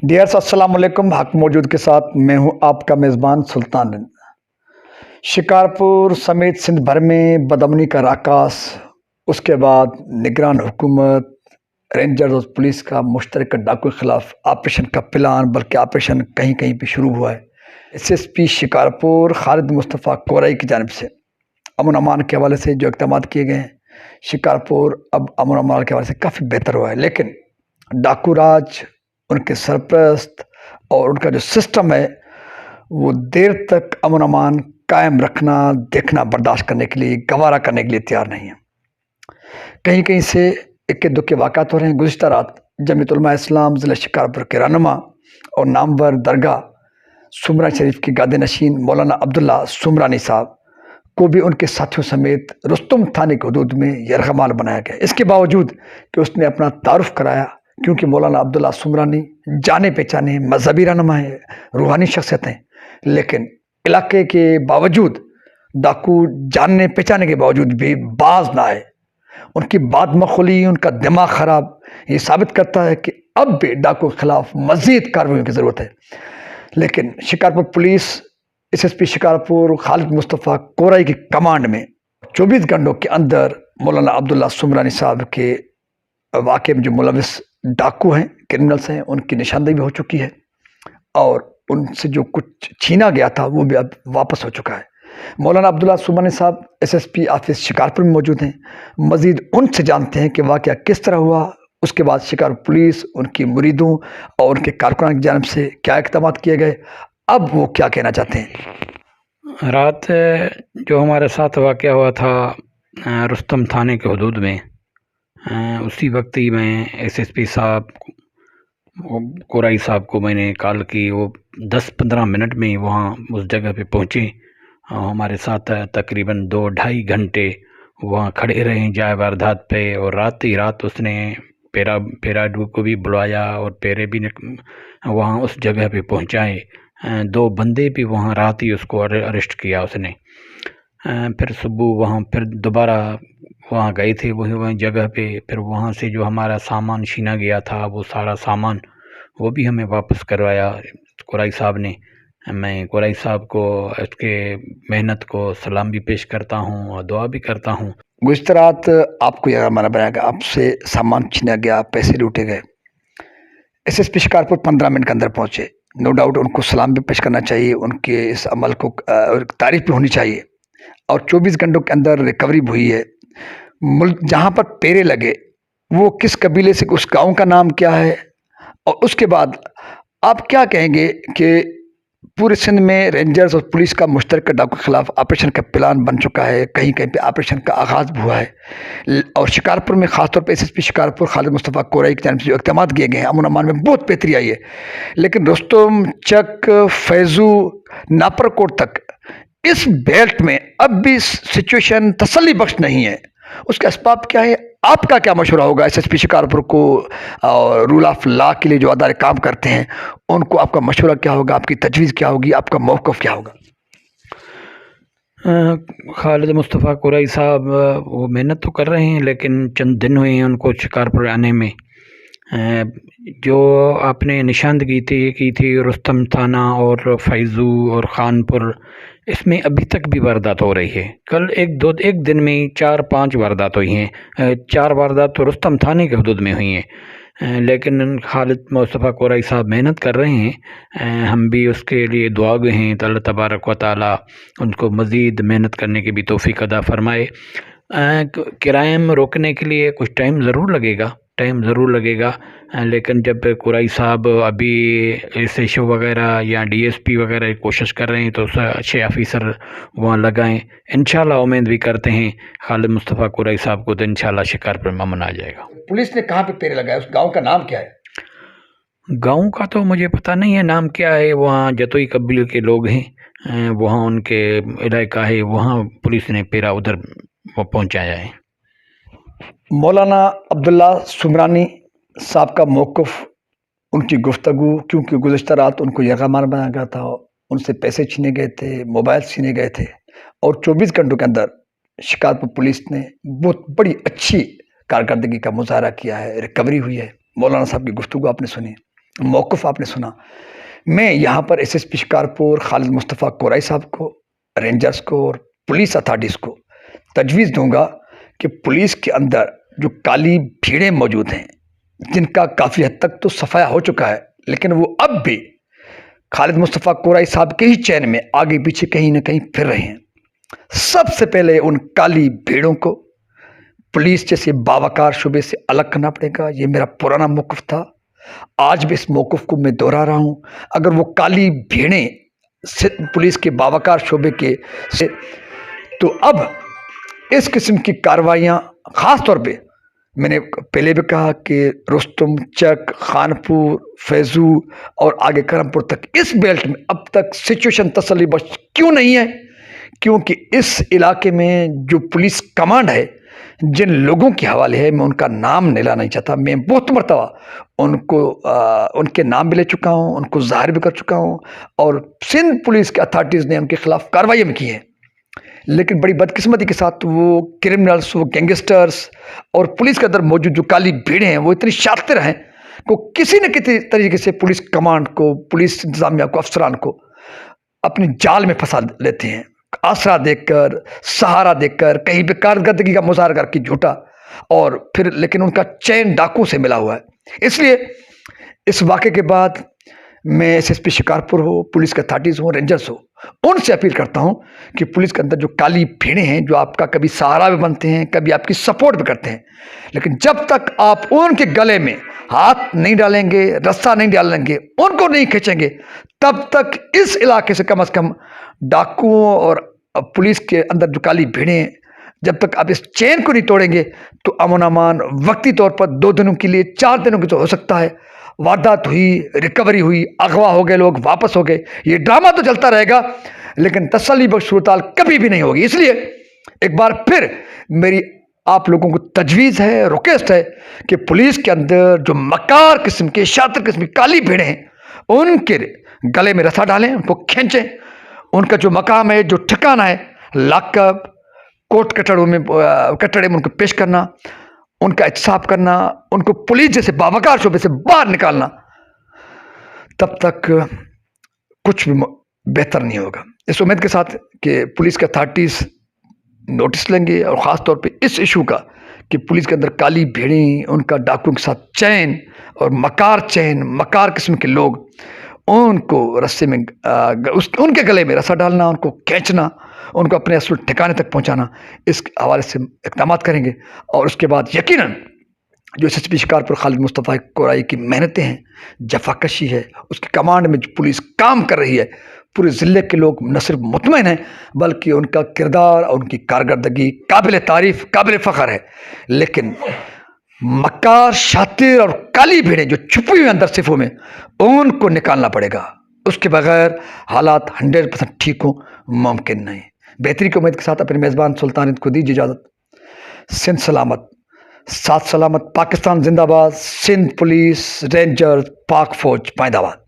Dears अस्सलाम वालेकुम। हक मौजूद के साथ मैं हूं आपका मेज़बान सुल्तान। शिकारपुर समेत सिंध भर में बदअमनी का राकास, उसके बाद निगरान हुकूमत, रेंजर्स और पुलिस का मुश्तरका डाकू के खिलाफ ऑपरेशन का प्लान, बल्कि ऑपरेशन कहीं कहीं पे शुरू हुआ है। एसएसपी शिकारपुर खालिद मुस्तफ़ा कोरई की जानिब से अमन अमान के हवाले से जो इक़दाम किए गए हैं, शिकारपुर अब अमन अमान के हवाले से काफ़ी बेहतर हुआ है। लेकिन डाकू राज, उनके सरपरस्त और उनका जो सिस्टम है, वो देर तक अमन अमान कायम रखना, देखना, बर्दाश्त करने के लिए, गवारा करने के लिए तैयार नहीं है। कहीं कहीं से इक्के दुक्के वाक़ात हो रहे हैं। गुज़िश्ता रात जमीयत उलमा इस्लाम ज़िला शिकारपुर के रहनुमा और नामवर दरगाह सुमरा शरीफ के गादे नशीन मौलाना अब्दुल्ला सुमरानी साहब को भी उनके साथियों समेत रुस्तम थाने की हदूद में यरगमाल बनाया गया। इसके बावजूद कि उसने अपना तारुफ कराया, क्योंकि मौलाना अब्दुल्ला सुमरानी जाने पहचाने मजहबी रहनुमा है, रूहानी शख्सियत हैं, लेकिन इलाके के बावजूद, डाकू जानने पहचाने के बावजूद भी बाज ना आए। उनकी बात मखौली, उनका दिमाग ख़राब, ये साबित करता है कि अब भी डाकू के खिलाफ मज़ीद कार्रवाई की ज़रूरत है। लेकिन शिकारपुर पुलिस, एसएसपी शिकारपुर खालिद मुस्तफ़ा कोरई की कमांड में 24 घंटों के अंदर मौलाना अब्दुल्ला सुमरानी साहब के वाक़े में जो मुलविस डाकू हैं, क्रिमिनल्स हैं, उनकी निशानदेही भी हो चुकी है और उनसे जो कुछ छीना गया था वो भी अब वापस हो चुका है। मौलाना अब्दुल्ला सुमरानी साहब एसएसपी ऑफिस शिकारपुर में मौजूद हैं। मज़ीद उनसे जानते हैं कि वाक़या किस तरह हुआ, उसके बाद शिकारपुर पुलिस, उनकी मुरीदों और उनके कारकुनान की जानिब से क्या इक़दाम किए गए, अब वो क्या कहना चाहते हैं। रात जो हमारे साथ वाक़या हुआ था रुस्तम थाने के हदूद में, उसी वक्त ही मैं एसएसपी साहब कोराई साहब को मैंने कॉल की। वो 10-15 मिनट में ही वहाँ उस जगह पे पहुँचे। हमारे साथ तकरीबन 2-2.5 घंटे वहाँ खड़े रहे जाए वारदात पे, और रात ही रात उसने पेराडू को भी बुलाया और पेरे भी वहाँ उस जगह पे पहुँचाए। 2 बंदे भी वहाँ रात ही उसको अरेस्ट किया उसने। फिर सुबह वहाँ फिर दोबारा वहाँ गए थे वही जगह पे। फिर वहाँ से जो हमारा सामान छीना गया था, वो सारा सामान वो भी हमें वापस करवाया कोराई साहब ने। मैं कोराई साहब को इसके मेहनत को सलाम भी पेश करता हूँ और दुआ भी करता हूँ। गुज़िश्ता रात आपको यह माना बनाया गया, आपसे सामान छीना गया, पैसे लूटे गए। एसएसपी शिकारपुर 15 मिनट के अंदर पहुँचे। नो डाउट उनको सलाम भी पेश करना चाहिए, उनके इस अमल को तारीफ भी होनी चाहिए। और 24 घंटों के अंदर रिकवरी भी हुई है। मुल्क जहाँ पर पेरे लगे वो किस कबीले से, उस गांव का नाम क्या है, और उसके बाद आप क्या कहेंगे कि पूरे सिंध में रेंजर्स और पुलिस का मुश्तरका डाकू के खिलाफ ऑपरेशन का प्लान बन चुका है, कहीं कहीं पे ऑपरेशन का आगाज़ भी हुआ है, और शिकारपुर में ख़ासतौर पर एसएसपी शिकारपुर खालिद मुस्तफ़ा कोरई की जानिब से जो इक़दाम किए गए हैं, अमन अमान में बहुत बेहतरी आई है। लेकिन रुस्तम, चक, फैज़ू, नापरकोट तक इस बेल्ट में अब भी सिचुएशन तसल्ली बख्श नहीं है। उसका असबाब क्या है? आपका क्या मशवरा होगा एसएसपी शिकारपुर को और रूल ऑफ लॉ के लिए जो अदारे काम करते हैं, उनको आपका मशवरा क्या होगा, आपकी तजवीज़ क्या होगी, आपका मौक़िफ़ क्या होगा? खालिद मुस्तफ़ा कोरई साहब वो मेहनत तो कर रहे हैं, लेकिन चंद दिन हुए हैं उनको शिकारपुर आने में। जो आपने निशानदगी की थी रुस्तम थाना और फैज़ू और ख़ानपुर, इसमें अभी तक भी वारदात हो रही है। कल एक दिन में 4-5 वारदात हुई हैं। 4 वारदात तो रुस्तम थाने के हदूद में हुई हैं। लेकिन खालिद मुस्तफ़ा कोरई साहब मेहनत कर रहे हैं। हम भी उसके लिए दुआगो हैं, अल्लाह तबारक व तआला उनको मज़ीद मेहनत करने की भी तौफ़ीक़ अता फ़रमाए। क्राइम रोकने के लिए कुछ टाइम ज़रूर लगेगा, लेकिन जब कोराई साहब अभी एसएचओ वगैरह या डीएसपी वगैरह कोशिश कर रहे हैं तो अच्छे ऑफिसर वहाँ लगाएं। इंशाल्लाह उम्मीद भी करते हैं खालिद मुस्तफ़ा कोराई साहब को तो इंशाल्लाह शिकारपुर में अमन आ जाएगा। पुलिस ने कहाँ पे पेरे लगाया, उस गांव का नाम क्या है? गांव का तो मुझे पता नहीं है नाम क्या है। वहाँ जतोई कबीले के लोग हैं, वहाँ उनके इलाका है, वहाँ पुलिस ने पेरा उधर पहुँचाया है। मौलाना अब्दुल्ला सुमरानी साहब का मौक़िफ़, उनकी गुफ्तगू, क्योंकि गुज़िश्ता रात उनको यरगमाल बनाया गया था, उनसे पैसे छीने गए थे, मोबाइल छीने गए थे, और 24 घंटों के अंदर शिकारपुर पुलिस ने बहुत बड़ी अच्छी कारकर्दगी का मुजाहरा किया है, रिकवरी हुई है। मौलाना साहब की गुफ्तगू आपने सुनी। मौक़िफ़ आपने सुना। मैं यहाँ पर एसएसपी शिकारपुर खालिद मुस्तफ़ा कोराई साहब को, रेंजर्स को और पुलिस अथॉरिटीज़ को तजवीज़ दूंगा कि पुलिस के अंदर जो काली भीड़ें मौजूद हैं, जिनका काफ़ी हद तक तो सफाया हो चुका है, लेकिन वो अब भी खालिद मुस्तफ़ा कोराई साहब के ही चैन में आगे पीछे कहीं ना कहीं फिर रहे हैं। सबसे पहले उन काली भीड़ों को पुलिस जैसे बावकार शुबे से अलग करना पड़ेगा। ये मेरा पुराना मौक़िफ़ था, आज भी इस मौक़िफ़ को मैं दोहरा रहा हूँ। अगर वो काली भीड़ें पुलिस के बावकार शोबे के से, तो अब इस किस्म की कार्रवाइयाँ ख़ास तौर पे मैंने पहले भी कहा कि रुस्तुम, चक, खानपुर, फैजू और आगे करमपुर तक इस बेल्ट में अब तक सिचुएशन तसल्ली बख्श क्यों नहीं है? क्योंकि इस इलाके में जो पुलिस कमांड है, जिन लोगों के हवाले है, मैं उनका नाम नहीं लाना चाहता। मैं बहुत मरतबा उनको उनके नाम भी ले चुका हूँ, उनको ज़ाहिर भी कर चुका हूँ और सिंध पुलिस के अथॉरिटीज़ ने उनके ख़िलाफ़ कार्रवाई भी की है। लेकिन बड़ी बदकिस्मती के साथ वो क्रिमिनल्स, वो गैंगस्टर्स और पुलिस के अंदर मौजूद जो काली भीड़ें हैं, वो इतनी शातिर हैं कि किसी न किसी तरीके से पुलिस कमांड को, पुलिस इंतज़ामिया को, अफसरान को अपनी जाल में फंसा लेते हैं। आसरा देकर, सहारा देकर, कहीं पे कारकर्दगी का मुज़ाहरा करके झूठा, और फिर लेकिन उनका चैन डाकू से मिला हुआ है। इसलिए इस वाक़े के बाद मैं एसएसपी शिकारपुर हो, पुलिस के अथॉरिटीज़ हो, रेंजर्स हो, उनसे अपील करता हूं कि पुलिस के अंदर जो काली भीड़ें हैं, जो आपका कभी सहारा भी बनते हैं, कभी आपकी सपोर्ट भी करते हैं, लेकिन जब तक आप उनके गले में हाथ नहीं डालेंगे, रस्सा नहीं डालेंगे, उनको नहीं खींचेंगे, तब तक इस इलाके से कम डाकुओं और पुलिस के अंदर जो काली भीड़ें, जब तक आप इस चेन को नहीं तोड़ेंगे, तो अमन अमान वक्ती तौर पर 2 दिनों के लिए, 4 दिनों के तो हो सकता है। वारदात हुई, रिकवरी हुई, अगवा हो गए लोग, वापस हो गए, ये ड्रामा तो चलता रहेगा, लेकिन तसल्ली बख्श सूरत-हाल कभी भी नहीं होगी। इसलिए एक बार फिर मेरी आप लोगों को तजवीज़ है, रिक्वेस्ट है कि पुलिस के अंदर जो मकार किस्म के, शातिर किस्म की काली भीड़ें हैं, उनके गले में रस्सा डालें, उनको खींचें। उनका जो मकाम है, जो ठिकाना है, लाकअप, कोर्ट कटड़े में उनको पेश करना, उनका एहतसाब करना, उनको पुलिस जैसे बावकार शोबे से बाहर निकालना, तब तक कुछ भी बेहतर नहीं होगा। इस उम्मीद के साथ कि पुलिस के अथॉरिटीज़ नोटिस लेंगे, और ख़ास तौर पे इस इशू का कि पुलिस के अंदर काली भीड़ें, उनका डाकुओं के साथ चैन और मकार किस्म के लोग, उनको रस्से में उनके गले में रस्सा डालना, उनको खींचना, उनको अपने असल ठिकाने तक पहुंचाना, इस हवाले से इक़दाम करेंगे। और उसके बाद यकीनन जो एसएसपी शिकारपुर खालिद मुस्तफ़ा कोराई की मेहनतें हैं, जफाकशी है, उसकी कमांड में जो पुलिस काम कर रही है, पूरे ज़िले के लोग न सिर्फ मुतमईन हैं, बल्कि उनका किरदार और उनकी कारकर्दगी काबिल तारीफ़, काबिल फ़ख्र है। लेकिन मक्कार, शातिर और काली भीड़ें जो छुपी हुई अंदर सिफों में, उनको निकालना पड़ेगा। उसके बगैर हालात 100% ठीक हो मुमकिन नहीं। बेहतरी की उम्मीद के साथ अपने मेज़बान सुल्तान को दीजिए इजाज़त। सिंध सलामत, साथ सलामत, पाकिस्तान जिंदाबाद, सिंध पुलिस, रेंजर, पाक फौज पाइंदाबाद।